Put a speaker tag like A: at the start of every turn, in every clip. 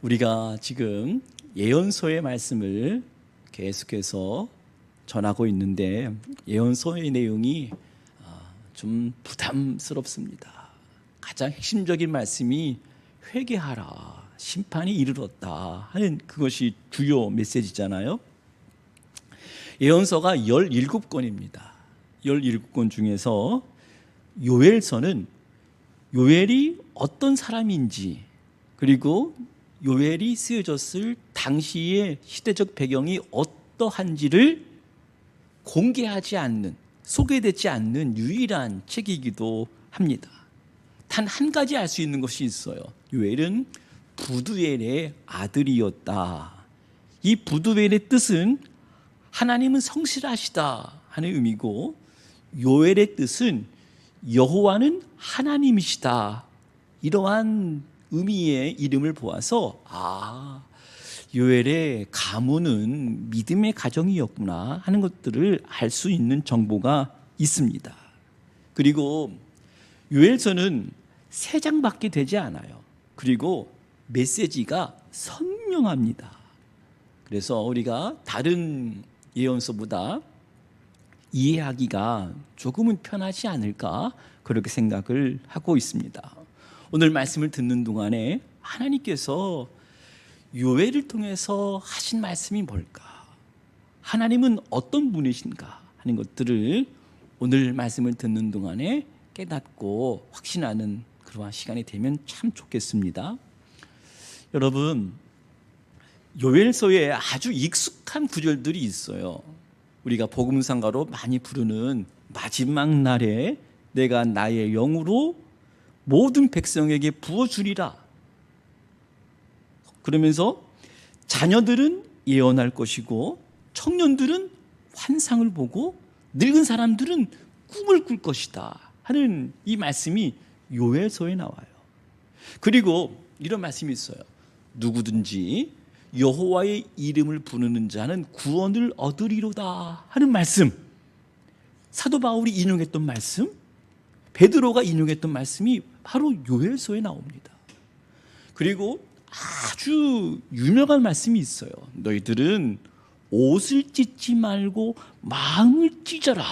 A: 우리가 지금 예언서의 말씀을 계속해서 전하고 있는데 예언서의 내용이 좀 부담스럽습니다. 가장 핵심적인 말씀이 회개하라, 심판이 이르렀다 하는 그것이 주요 메시지잖아요. 예언서가 17권입니다. 17권 중에서 요엘서는 요엘이 어떤 사람인지, 그리고 요엘이 쓰여졌을 당시의 시대적 배경이 어떠한지를 공개하지 않는, 소개되지 않는 유일한 책이기도 합니다. 단 한 가지 알 수 있는 것이 있어요. 요엘은 부두엘의 아들이었다. 이 부두엘의 뜻은 하나님은 성실하시다 하는 의미고, 요엘의 뜻은 여호와는 하나님이시다, 이러한 의미의 이름을 보아서 요엘의 가문은 믿음의 가정이었구나 하는 것들을 알 수 있는 정보가 있습니다. 그리고 요엘서는 3장밖에 되지 않아요. 그리고 메시지가 선명합니다. 그래서 우리가 다른 예언서보다 이해하기가 조금은 편하지 않을까, 그렇게 생각을 하고 있습니다. 오늘 말씀을 듣는 동안에 하나님께서 요엘을 통해서 하신 말씀이 뭘까, 하나님은 어떤 분이신가 하는 것들을 오늘 말씀을 듣는 동안에 깨닫고 확신하는 그러한 시간이 되면 참 좋겠습니다. 여러분, 요엘서에 아주 익숙한 구절들이 있어요. 우리가 복음상가로 많이 부르는 마지막 날에 내가 나의 영으로 모든 백성에게 부어주리라. 그러면서 자녀들은 예언할 것이고 청년들은 환상을 보고 늙은 사람들은 꿈을 꿀 것이다 하는 이 말씀이 요엘서에 나와요. 그리고 이런 말씀이 있어요. 누구든지 여호와의 이름을 부르는 자는 구원을 얻으리로다 하는 말씀, 사도 바울이 인용했던 말씀, 베드로가 인용했던 말씀이 바로 요엘서에 나옵니다. 그리고 아주 유명한 말씀이 있어요. 너희들은 옷을 찢지 말고 마음을 찢어라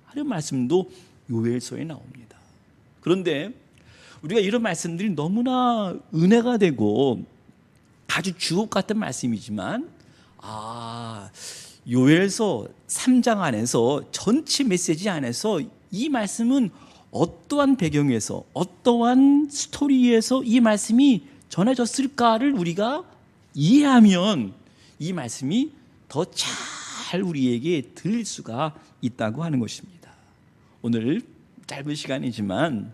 A: 하는 말씀도 요엘서에 나옵니다. 그런데 우리가 이런 말씀들이 너무나 은혜가 되고 아주 주옥 같은 말씀이지만 요엘서 3장 안에서, 전체 메시지 안에서 이 말씀은 어떠한 배경에서, 어떠한 스토리에서 이 말씀이 전해졌을까를 우리가 이해하면 이 말씀이 더 잘 우리에게 들릴 수가 있다고 하는 것입니다. 오늘 짧은 시간이지만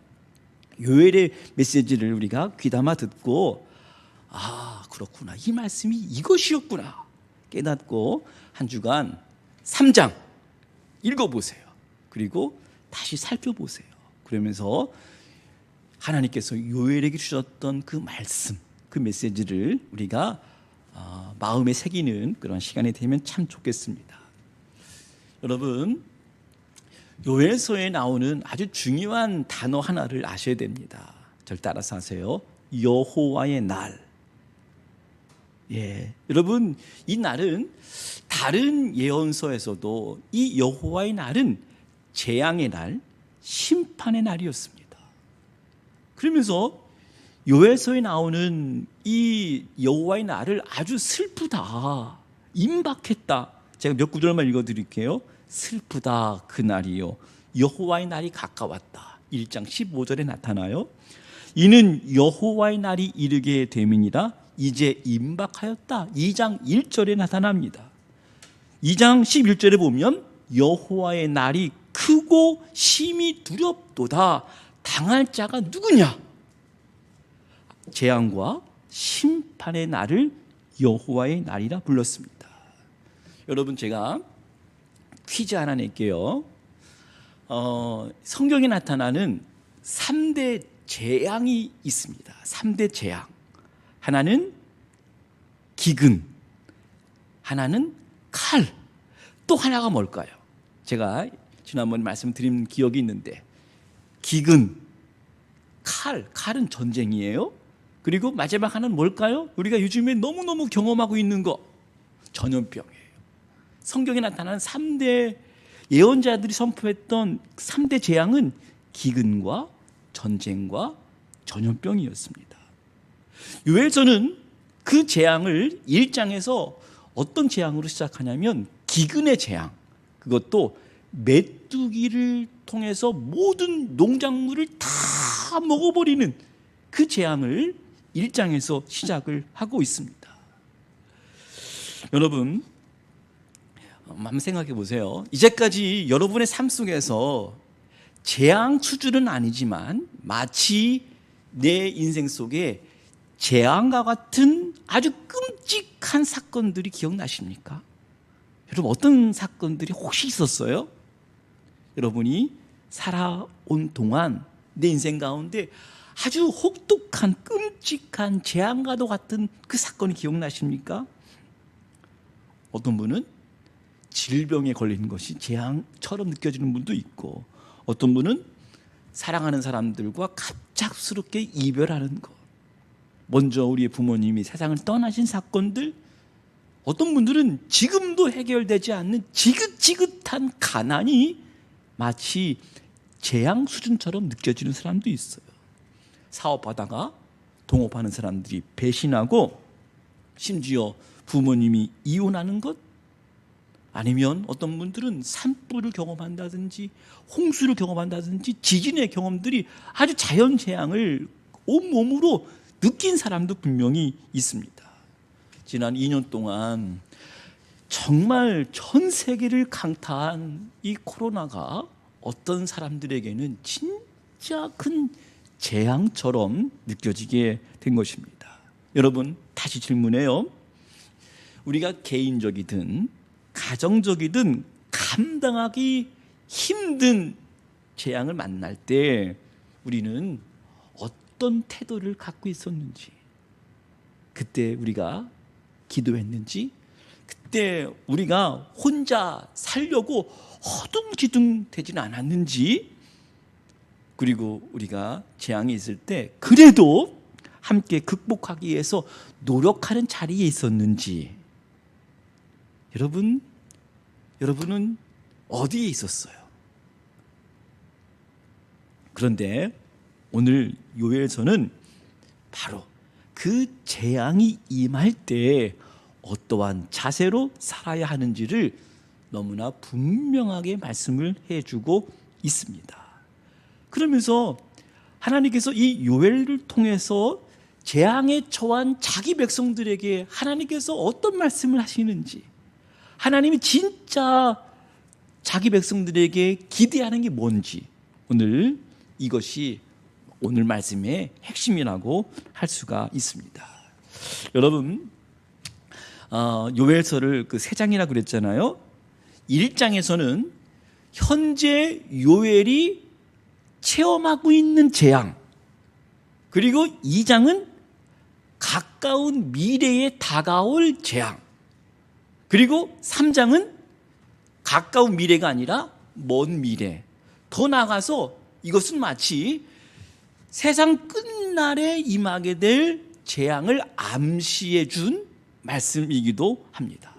A: 요엘의 메시지를 우리가 귀담아 듣고 그렇구나, 이 말씀이 이것이었구나 깨닫고 한 주간 3장 읽어보세요. 그리고 다시 살펴보세요. 그러면서 하나님께서 요엘에게 주셨던 그 말씀, 그 메시지를 우리가 마음에 새기는 그런 시간이 되면 참 좋겠습니다. 여러분, 요엘서에 나오는 아주 중요한 단어 하나를 아셔야 됩니다. 저를 따라서 하세요. 여호와의 날. 여러분, 이 날은 다른 예언서에서도 이 여호와의 날은 재앙의 날, 심판의 날이었습니다. 그러면서 요엘서에 나오는 이 여호와의 날을 아주 슬프다, 임박했다. 제가 몇 구절만 읽어드릴게요. 슬프다 그 날이요, 여호와의 날이 가까웠다. 1장 15절에 나타나요. 이는 여호와의 날이 이르게 됨이니라, 이제 임박하였다. 2장 1절에 나타납니다. 2장 11절에 보면 여호와의 날이 크고 심히 두렵도다. 당할 자가 누구냐? 재앙과 심판의 날을 여호와의 날이라 불렀습니다. 여러분, 제가 퀴즈 하나 낼게요. 성경에 나타나는 3대 재앙이 있습니다. 3대 재앙. 하나는 기근, 하나는 칼, 또 하나가 뭘까요? 제가 지난번 말씀드린 기억이 있는데, 기근, 칼은 전쟁이에요. 그리고 마지막 하나는 뭘까요? 우리가 요즘에 너무너무 경험하고 있는 거, 전염병이에요. 성경에 나타난 3대 예언자들이 선포했던 3대 재앙은 기근과 전쟁과 전염병이었습니다. 요엘서는 그 재앙을 1장에서 어떤 재앙으로 시작하냐면 기근의 재앙, 그것도 메뚜기를 통해서 모든 농작물을 다 먹어버리는 그 재앙을 1장에서 시작을 하고 있습니다. 여러분, 한번 생각해 보세요. 이제까지 여러분의 삶 속에서 재앙 수준은 아니지만 마치 내 인생 속에 재앙과 같은 아주 끔찍한 사건들이 기억나십니까? 여러분, 어떤 사건들이 혹시 있었어요? 여러분이 살아온 동안 내 인생 가운데 아주 혹독한 끔찍한 재앙과도 같은 그 사건이 기억나십니까? 어떤 분은 질병에 걸리는 것이 재앙처럼 느껴지는 분도 있고, 어떤 분은 사랑하는 사람들과 갑작스럽게 이별하는 것, 먼저 우리의 부모님이 세상을 떠나신 사건들, 어떤 분들은 지금도 해결되지 않는 지긋지긋한 가난이 마치 재앙 수준처럼 느껴지는 사람도 있어요. 사업하다가 동업하는 사람들이 배신하고, 심지어 부모님이 이혼하는 것, 아니면 어떤 분들은 산불을 경험한다든지 홍수를 경험한다든지 지진의 경험들이 아주 자연재앙을 온몸으로 느낀 사람도 분명히 있습니다. 지난 2년 동안 정말 전 세계를 강타한 이 코로나가 어떤 사람들에게는 진짜 큰 재앙처럼 느껴지게 된 것입니다. 여러분, 다시 질문해요. 우리가 개인적이든 가정적이든 감당하기 힘든 재앙을 만날 때 우리는 어떤 태도를 갖고 있었는지, 그때 우리가 기도했는지, 그때 우리가 혼자 살려고 허둥지둥 되지는 않았는지, 그리고 우리가 재앙이 있을 때 그래도 함께 극복하기 위해서 노력하는 자리에 있었는지, 여러분은 어디에 있었어요? 그런데 오늘 요엘서는 바로 그 재앙이 임할 때 어떠한 자세로 살아야 하는지를 너무나 분명하게 말씀을 해주고 있습니다. 그러면서 하나님께서 이 요엘을 통해서 재앙에 처한 자기 백성들에게 하나님께서 어떤 말씀을 하시는지, 하나님이 진짜 자기 백성들에게 기대하는 게 뭔지, 오늘 이것이 오늘 말씀의 핵심이라고 할 수가 있습니다. 여러분, 요엘서를 그 3장이라고 그랬잖아요. 1장에서는 현재 요엘이 체험하고 있는 재앙, 그리고 2장은 가까운 미래에 다가올 재앙, 그리고 3장은 가까운 미래가 아니라 먼 미래, 더 나아가서 이것은 마치 세상 끝날에 임하게 될 재앙을 암시해 준 말씀이기도 합니다.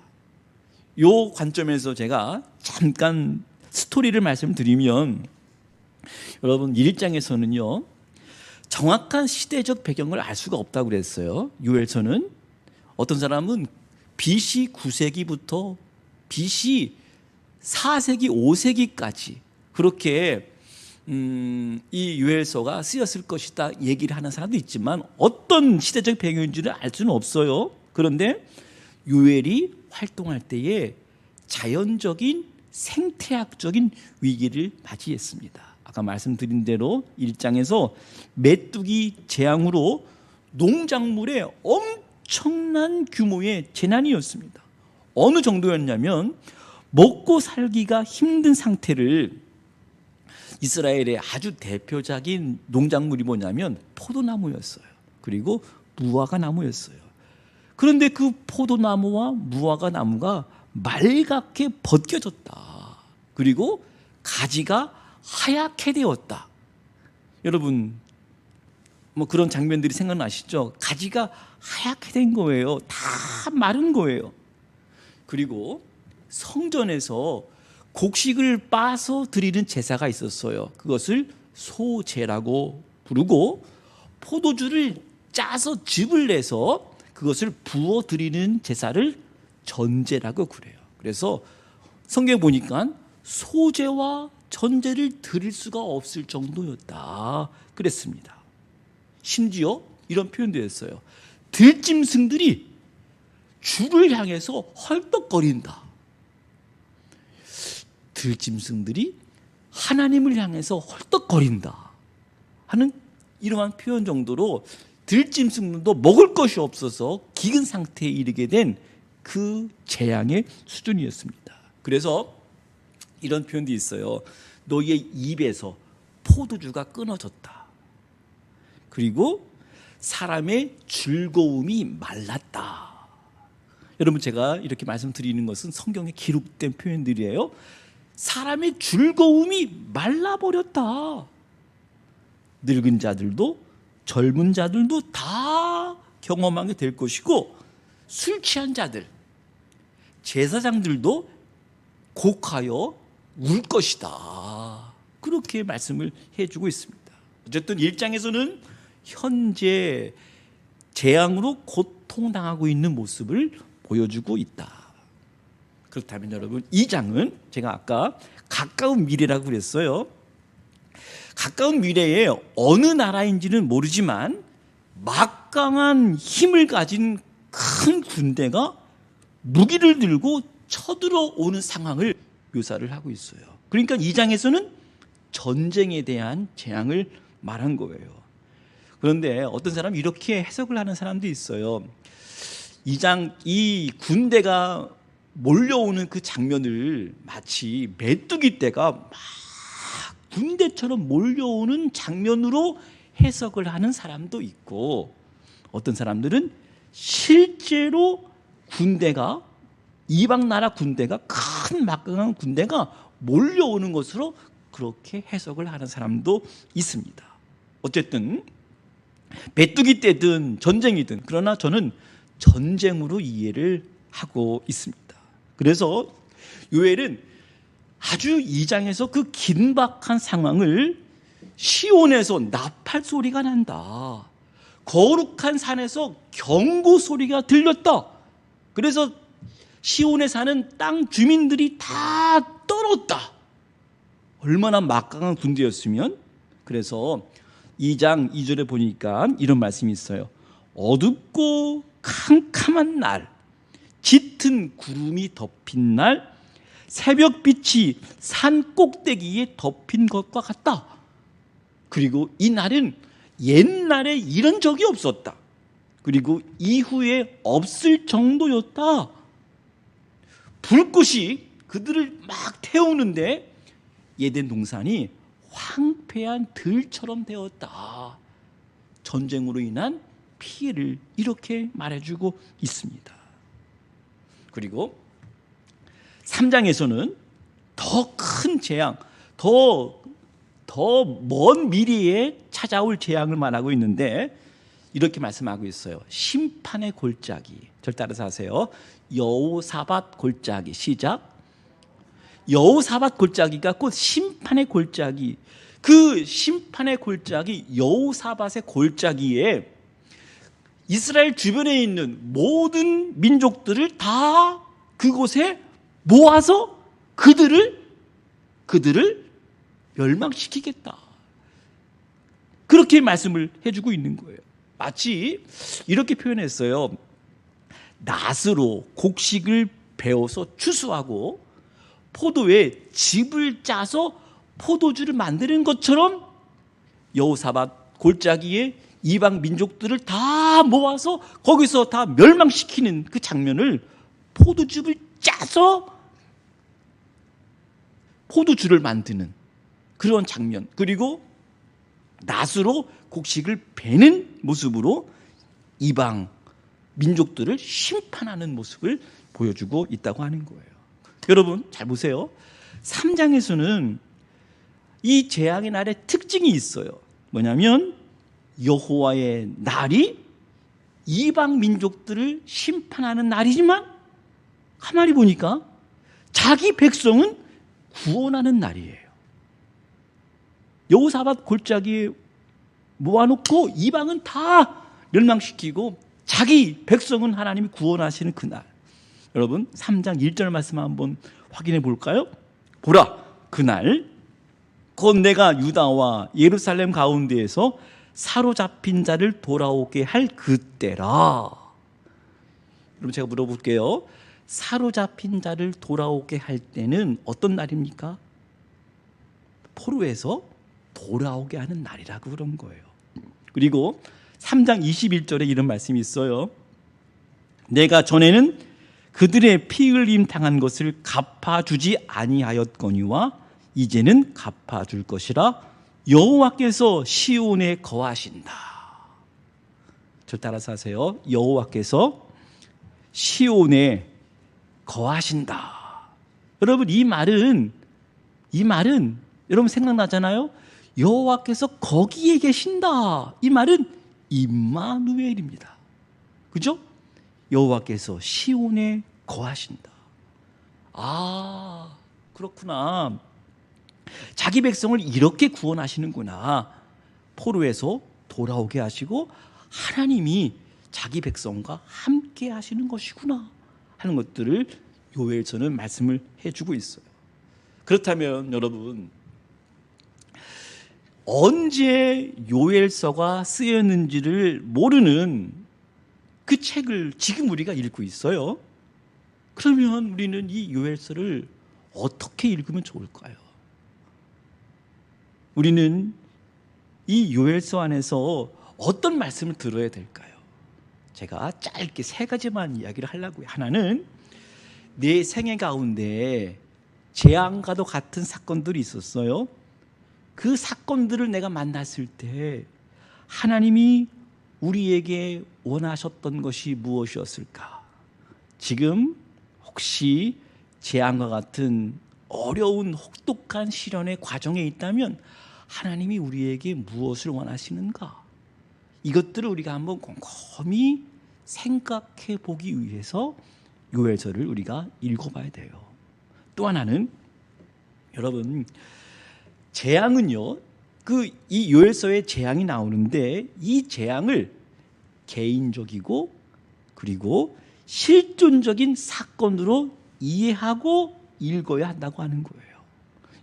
A: 이 관점에서 제가 잠깐 스토리를 말씀드리면, 여러분 1장에서는요 정확한 시대적 배경을 알 수가 없다고 그랬어요. 요엘서는 어떤 사람은 BC 9세기부터 BC 4세기 5세기까지 그렇게 이 요엘서가 쓰였을 것이다 얘기를 하는 사람도 있지만 어떤 시대적 배경인지를 알 수는 없어요. 그런데 요엘이 활동할 때에 자연적인 생태학적인 위기를 맞이했습니다. 아까 말씀드린 대로 1장에서 메뚜기 재앙으로 농작물에 엄청난 규모의 재난이었습니다. 어느 정도였냐면 먹고 살기가 힘든 상태를, 이스라엘의 아주 대표적인 농작물이 뭐냐면 포도나무였어요. 그리고 무화과 나무였어요. 그런데 그 포도나무와 무화과 나무가 말갛게 벗겨졌다. 그리고 가지가 하얗게 되었다. 여러분, 뭐 그런 장면들이 생각나시죠? 가지가 하얗게 된 거예요. 다 마른 거예요. 그리고 성전에서 곡식을 빻아서 드리는 제사가 있었어요. 그것을 소제라고 부르고, 포도주를 짜서 즙을 내서 그것을 부어 드리는 제사를 전제라고 그래요. 그래서 성경에 보니까 소제와 전제를 드릴 수가 없을 정도였다 그랬습니다. 심지어 이런 표현도 했어요. 들짐승들이 주를 향해서 헐떡거린다. 들짐승들이 하나님을 향해서 헐떡거린다 하는 이러한 표현 정도로 들짐승들도 먹을 것이 없어서 기근 상태에 이르게 된 그 재앙의 수준이었습니다. 그래서 이런 표현도 있어요. 너희의 입에서 포도주가 끊어졌다. 그리고 사람의 즐거움이 말랐다. 여러분, 제가 이렇게 말씀드리는 것은 성경에 기록된 표현들이에요. 사람의 즐거움이 말라버렸다. 늙은 자들도 젊은 자들도 다 경험하게 될 것이고, 술 취한 자들, 제사장들도 곡하여 울 것이다. 그렇게 말씀을 해주고 있습니다. 어쨌든 1장에서는 현재 재앙으로 고통당하고 있는 모습을 보여주고 있다. 그렇다면 여러분, 2장은 제가 아까 가까운 미래라고 그랬어요. 가까운 미래에 어느 나라인지는 모르지만 막강한 힘을 가진 큰 군대가 무기를 들고 쳐들어오는 상황을 묘사를 하고 있어요. 그러니까 2장에서는 전쟁에 대한 재앙을 말한 거예요. 그런데 어떤 사람이 이렇게 해석을 하는 사람도 있어요. 2장 이 군대가 몰려오는 그 장면을 마치 메뚜기 떼가 막 군대처럼 몰려오는 장면으로 해석을 하는 사람도 있고, 어떤 사람들은 실제로 군대가, 이방 나라 군대가, 큰 막강한 군대가 몰려오는 것으로 그렇게 해석을 하는 사람도 있습니다. 어쨌든 메뚜기 떼든 전쟁이든, 그러나 저는 전쟁으로 이해를 하고 있습니다. 그래서 요엘은 아주 2장에서 그 긴박한 상황을 시온에서 나팔 소리가 난다, 거룩한 산에서 경고 소리가 들렸다, 그래서 시온에 사는 땅 주민들이 다 떨었다. 얼마나 막강한 군대였으면. 그래서 2장 2절에 보니까 이런 말씀이 있어요. 어둡고 캄캄한 날, 짙은 구름이 덮인 날, 새벽빛이 산 꼭대기에 덮인 것과 같다. 그리고 이 날은 옛날에 이런 적이 없었다. 그리고 이후에 없을 정도였다. 불꽃이 그들을 막 태우는데 에덴 동산이 황폐한 들처럼 되었다. 전쟁으로 인한 피해를 이렇게 말해주고 있습니다. 그리고 3장에서는 더 큰 재앙, 더 먼 미래에 찾아올 재앙을 말하고 있는데 이렇게 말씀하고 있어요. 심판의 골짜기. 절 따라서 하세요. 여호사밧 골짜기. 시작. 여호사밧 골짜기가 곧 심판의 골짜기. 그 심판의 골짜기, 여호사밧의 골짜기에 이스라엘 주변에 있는 모든 민족들을 다 그곳에 모아서 그들을 멸망시키겠다. 그렇게 말씀을 해주고 있는 거예요. 마치 이렇게 표현했어요. 낫으로 곡식을 베어서 추수하고 포도에 즙을 짜서 포도주를 만드는 것처럼 여호사밧 골짜기에 이방 민족들을 다 모아서 거기서 다 멸망시키는 그 장면을, 포도즙을 짜서 포도주를 만드는 그런 장면, 그리고 낫으로 곡식을 베는 모습으로 이방 민족들을 심판하는 모습을 보여주고 있다고 하는 거예요. 여러분 잘 보세요. 3장에서는 이 재앙의 날의 특징이 있어요. 뭐냐면 여호와의 날이 이방 민족들을 심판하는 날이지만 가만히 보니까 자기 백성은 구원하는 날이에요. 여호사밧 골짜기에 모아놓고 이방은 다 멸망시키고 자기 백성은 하나님이 구원하시는 그날. 여러분 3장 1절 말씀 한번 확인해 볼까요? 보라, 그날 곧 내가 유다와 예루살렘 가운데에서 사로잡힌 자를 돌아오게 할 그때라. 여러분 제가 물어볼게요. 사로잡힌 자를 돌아오게 할 때는 어떤 날입니까? 포로에서 돌아오게 하는 날이라고 그런 거예요. 그리고 3장 21절에 이런 말씀이 있어요. 내가 전에는 그들의 피 흘림 당한 것을 갚아주지 아니하였거니와 이제는 갚아줄 것이라 여호와께서 시온에 거하신다. 저 따라서 하세요. 여호와께서 시온에 거하신다. 여러분 이 말은 여러분 생각나잖아요. 여호와께서 거기에 계신다. 이 말은 임마누엘입니다. 그죠? 여호와께서 시온에 거하신다. 아, 그렇구나. 자기 백성을 이렇게 구원하시는구나. 포로에서 돌아오게 하시고 하나님이 자기 백성과 함께 하시는 것이구나 하는 것들을 요엘서는 말씀을 해주고 있어요. 그렇다면 여러분 언제 요엘서가 쓰였는지를 모르는 그 책을 지금 우리가 읽고 있어요. 그러면 우리는 이 요엘서를 어떻게 읽으면 좋을까요? 우리는 이 요엘서 안에서 어떤 말씀을 들어야 될까요? 제가 짧게 3가지만 이야기를 하려고요. 하나는 내 생애 가운데 재앙과도 같은 사건들이 있었어요. 그 사건들을 내가 만났을 때 하나님이 우리에게 원하셨던 것이 무엇이었을까? 지금 혹시 재앙과 같은 어려운 혹독한 시련의 과정에 있다면 하나님이 우리에게 무엇을 원하시는가? 이것들을 우리가 한번 곰곰이 생각해 보기 위해서 요엘서를 우리가 읽어봐야 돼요. 또 하나는 여러분 재앙은요, 이 요엘서에 재앙이 나오는데 이 재앙을 개인적이고 그리고 실존적인 사건으로 이해하고 읽어야 한다고 하는 거예요.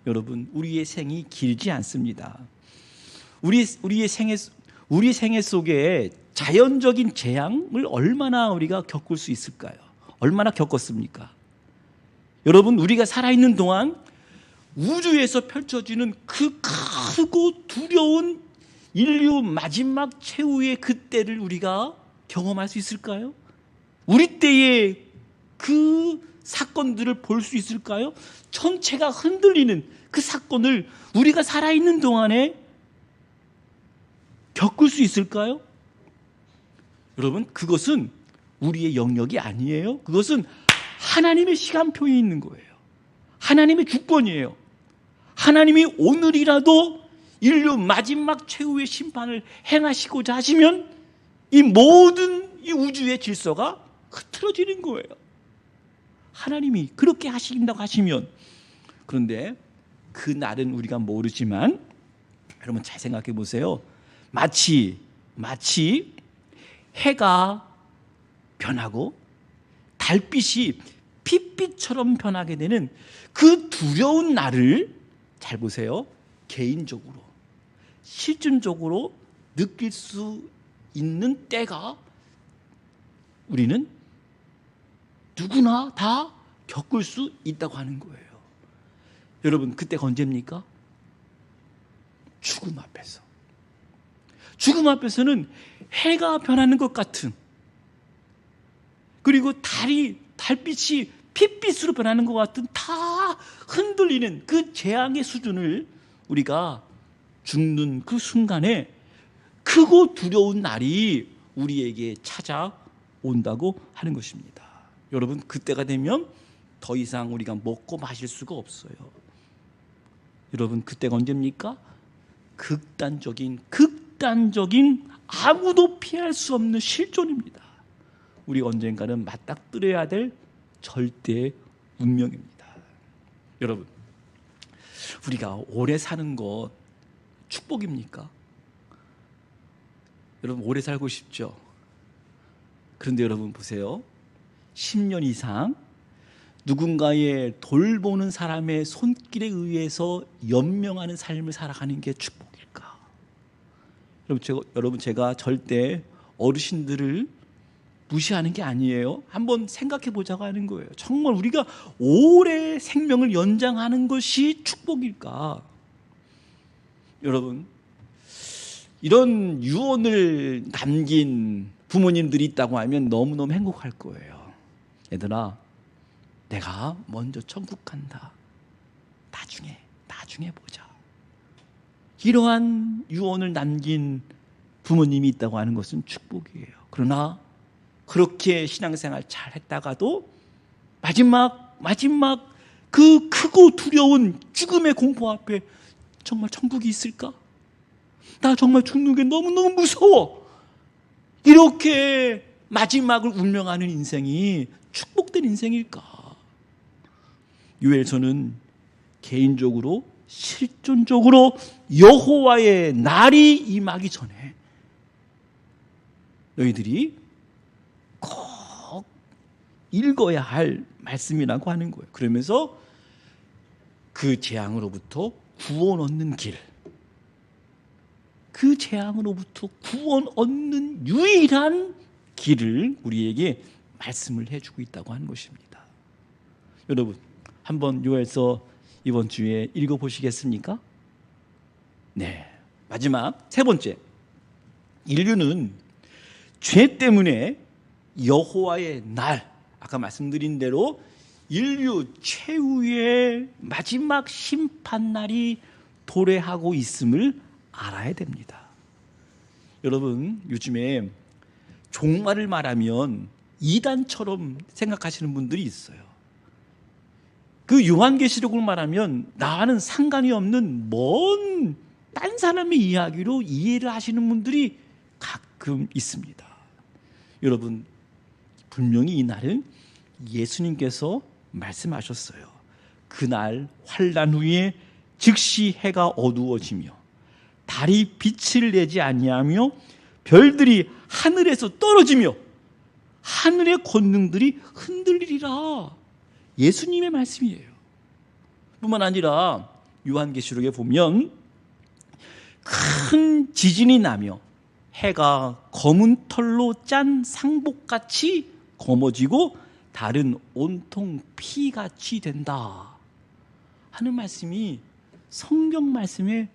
A: 여러분 우리의 생이 길지 않습니다. 우리의 생애 속에 자연적인 재앙을 얼마나 우리가 겪을 수 있을까요? 얼마나 겪었습니까? 여러분 우리가 살아있는 동안 우주에서 펼쳐지는 그 크고 두려운 인류 마지막 최후의 그때를 우리가 경험할 수 있을까요? 우리 때의 그 사건들을 볼 수 있을까요? 천체가 흔들리는 그 사건을 우리가 살아있는 동안에 겪을 수 있을까요? 여러분 그것은 우리의 영역이 아니에요. 그것은 하나님의 시간표에 있는 거예요. 하나님의 주권이에요. 하나님이 오늘이라도 인류 마지막 최후의 심판을 행하시고자 하시면 이 모든 이 우주의 질서가 흐트러지는 거예요. 하나님이 그렇게 하신다고 하시면. 그런데 그 날은 우리가 모르지만 여러분 잘 생각해 보세요. 마치 해가 변하고 달빛이 핏빛처럼 변하게 되는 그 두려운 날을 잘 보세요. 개인적으로 실존적으로 느낄 수 있는 때가 우리는 누구나 다 겪을 수 있다고 하는 거예요. 여러분 그때가 언제입니까? 죽음 앞에서. 죽음 앞에서는 해가 변하는 것 같은, 그리고 달빛이 핏빛으로 변하는 것 같은 다 흔들리는 그 재앙의 수준을 우리가 죽는 그 순간에 크고 두려운 날이 우리에게 찾아온다고 하는 것입니다. 여러분 그때가 되면 더 이상 우리가 먹고 마실 수가 없어요. 여러분 그때가 언제입니까? 극단적인 극단적인 아무도 피할 수 없는 실존입니다. 우리 언젠가는 맞닥뜨려야 될 절대 운명입니다. 여러분, 우리가 오래 사는 것 축복입니까? 여러분, 오래 살고 싶죠? 그런데 여러분 보세요. 10년 이상 누군가의 돌보는 사람의 손길에 의해서 연명하는 삶을 살아가는 게 축복일까? 여러분, 제가 절대 어르신들을 무시하는 게 아니에요. 한번 생각해 보자고 하는 거예요. 정말 우리가 오래 생명을 연장하는 것이 축복일까? 여러분, 이런 유언을 남긴 부모님들이 있다고 하면 너무너무 행복할 거예요. 얘들아, 내가 먼저 천국 간다. 나중에 보자. 이러한 유언을 남긴 부모님이 있다고 하는 것은 축복이에요. 그러나 그렇게 신앙생활 잘 했다가도 마지막 그 크고 두려운 죽음의 공포 앞에 정말 천국이 있을까? 나 정말 죽는 게 너무너무 무서워. 이렇게 마지막을 운명하는 인생이 축복된 인생일까? 요엘서는 개인적으로 실존적으로 여호와의 날이 임하기 전에 너희들이 꼭 읽어야 할 말씀이라고 하는 거예요. 그러면서 그 재앙으로부터 구원 얻는 길, 그 재앙으로부터 구원 얻는 유일한 길을 우리에게 말씀을 해주고 있다고 하는 것입니다. 여러분, 한번 요엘서 이번 주에 읽어보시겠습니까? 네, 마지막 세 번째, 인류는 죄 때문에 여호와의 날, 아까 말씀드린 대로 인류 최후의 마지막 심판날이 도래하고 있음을 알아야 됩니다. 여러분, 요즘에 종말을 말하면 이단처럼 생각하시는 분들이 있어요. 그 요한계시록을 말하면 나와는 상관이 없는 먼 딴 사람의 이야기로 이해를 하시는 분들이 가끔 있습니다. 여러분, 분명히 이 날은 예수님께서 말씀하셨어요. 그날 환난 후에 즉시 해가 어두워지며 달이 빛을 내지 아니하며 별들이 하늘에서 떨어지며 하늘의 권능들이 흔들리리라. 예수님의 말씀이에요. 뿐만 아니라 요한계시록에 보면 큰 지진이 나며 해가 검은 털로 짠 상복같이 검어지고 달은 온통 피같이 된다 하는 말씀이 성경 말씀에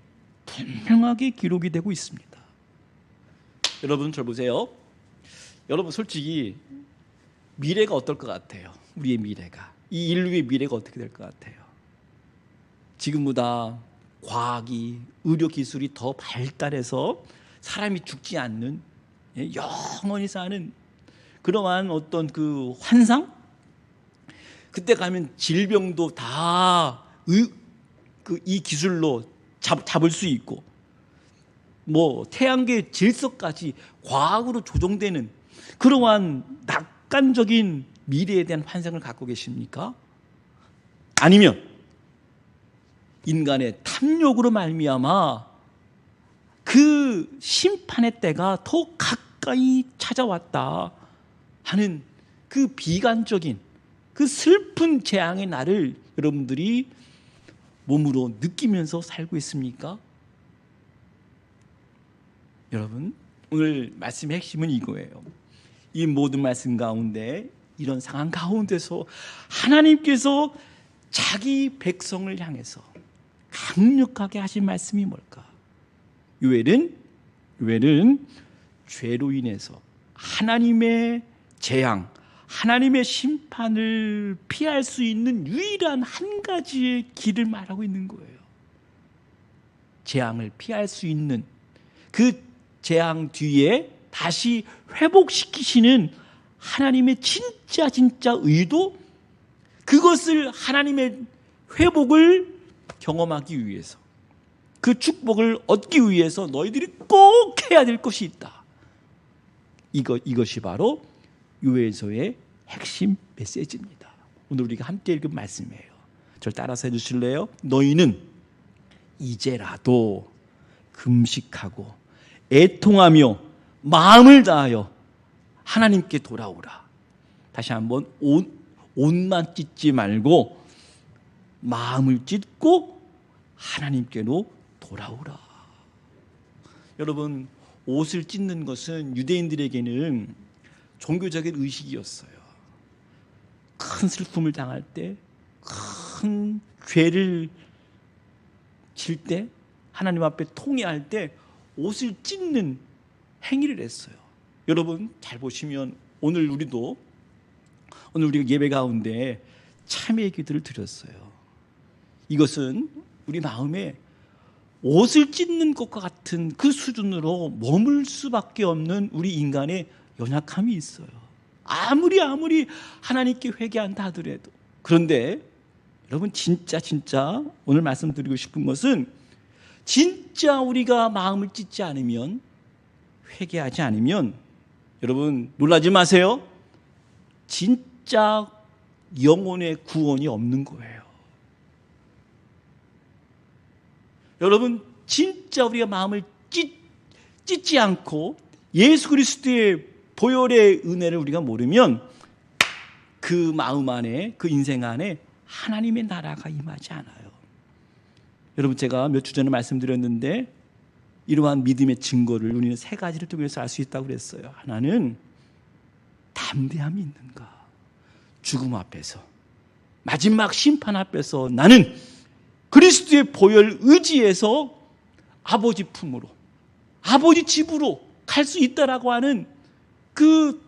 A: 분명하게 기록이 되고 있습니다. 여러분, 절 보세요. 여러분, 솔직히 미래가 어떨 것 같아요? 우리의 미래가, 이 인류의 미래가 어떻게 될 것 같아요? 지금보다 과학이, 의료기술이 더 발달해서 사람이 죽지 않는, 영원히 사는 그러한 어떤 그 환상? 그때 가면 질병도 다 이 기술로 잡을 수 있고, 뭐 태양계 질서까지 과학으로 조정되는 그러한 낙관적인 미래에 대한 환상을 갖고 계십니까? 아니면 인간의 탐욕으로 말미암아 그 심판의 때가 더 가까이 찾아왔다 하는 그 비관적인, 그 슬픈 재앙의 날을 여러분들이 몸으로 느끼면서 살고 있습니까? 여러분, 오늘 말씀의 핵심은 이거예요. 이 모든 말씀 가운데, 이런 상황 가운데서 하나님께서 자기 백성을 향해서 강력하게 하신 말씀이 뭘까? 요엘은 죄로 인해서 하나님의 재앙, 하나님의 심판을 피할 수 있는 유일한 한 가지의 길을 말하고 있는 거예요. 재앙을 피할 수 있는, 그 재앙 뒤에 다시 회복시키시는 하나님의 진짜 의도, 그것을 하나님의 회복을 경험하기 위해서, 그 축복을 얻기 위해서 너희들이 꼭 해야 될 것이 있다. 이것이 바로 요엘서의 핵심 메시지입니다. 오늘 우리가 함께 읽은 말씀이에요. 저를 따라서 해주실래요? 너희는 이제라도 금식하고 애통하며 마음을 다하여 하나님께 돌아오라. 다시 한번 옷만 찢지 말고 마음을 찢고 하나님께로 돌아오라. 여러분, 옷을 찢는 것은 유대인들에게는 종교적인 의식이었어요. 큰 슬픔을 당할 때, 큰 죄를 질 때, 하나님 앞에 통회할 때 옷을 찢는 행위를 했어요. 여러분 잘 보시면 오늘 우리가 예배 가운데 참회의 기도를 드렸어요. 이것은 우리 마음에 옷을 찢는 것과 같은 그 수준으로 머물 수밖에 없는 우리 인간의 연약함이 있어요. 아무리 하나님께 회개한다 하더라도. 그런데 여러분 진짜 오늘 말씀드리고 싶은 것은, 진짜 우리가 마음을 찢지 않으면, 회개하지 않으면, 여러분 놀라지 마세요. 진짜 영혼의 구원이 없는 거예요. 여러분 진짜 우리가 마음을 찢지 않고 예수 그리스도의 보혈의 은혜를 우리가 모르면 그 마음 안에, 그 인생 안에 하나님의 나라가 임하지 않아요. 여러분 제가 몇 주 전에 말씀드렸는데, 이러한 믿음의 증거를 우리는 세 가지를 통해서 알 수 있다고 그랬어요. 하나는 담대함이 있는가. 죽음 앞에서, 마지막 심판 앞에서 나는 그리스도의 보혈 의지에서 아버지 품으로, 아버지 집으로 갈 수 있다라고 하는 그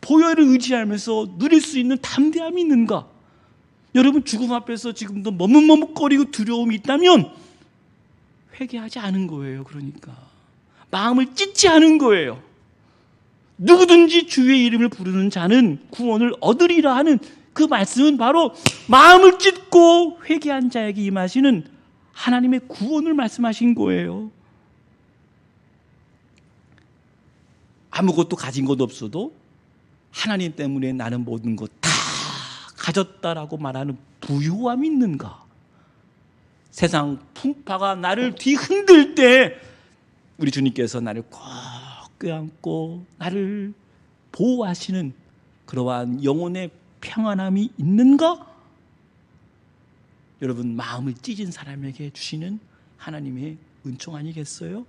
A: 보혈을 의지하면서 누릴 수 있는 담대함이 있는가. 여러분 죽음 앞에서 지금도 머뭇머뭇거리고 두려움이 있다면 회개하지 않은 거예요. 그러니까 마음을 찢지 않은 거예요. 누구든지 주의 이름을 부르는 자는 구원을 얻으리라 하는 그 말씀은 바로 마음을 찢고 회개한 자에게 임하시는 하나님의 구원을 말씀하신 거예요. 아무것도 가진 것 없어도 하나님 때문에 나는 모든 것 다 가졌다라고 말하는 부유함이 있는가? 세상 풍파가 나를 뒤흔들 때 우리 주님께서 나를 꼭 껴안고 나를 보호하시는 그러한 영혼의 평안함이 있는가? 여러분 마음을 찢은 사람에게 주시는 하나님의 은총 아니겠어요?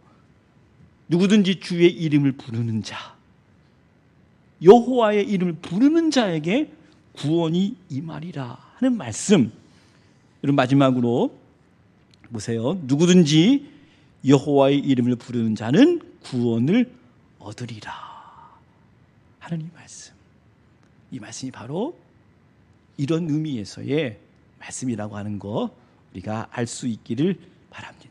A: 누구든지 주의 이름을 부르는 자, 여호와의 이름을 부르는 자에게 구원이 임하리라 하는 말씀. 여러분 마지막으로 보세요. 누구든지 여호와의 이름을 부르는 자는 구원을 얻으리라 하는 이 말씀. 이 말씀이 바로 이런 의미에서의 말씀이라고 하는 거 우리가 알 수 있기를 바랍니다.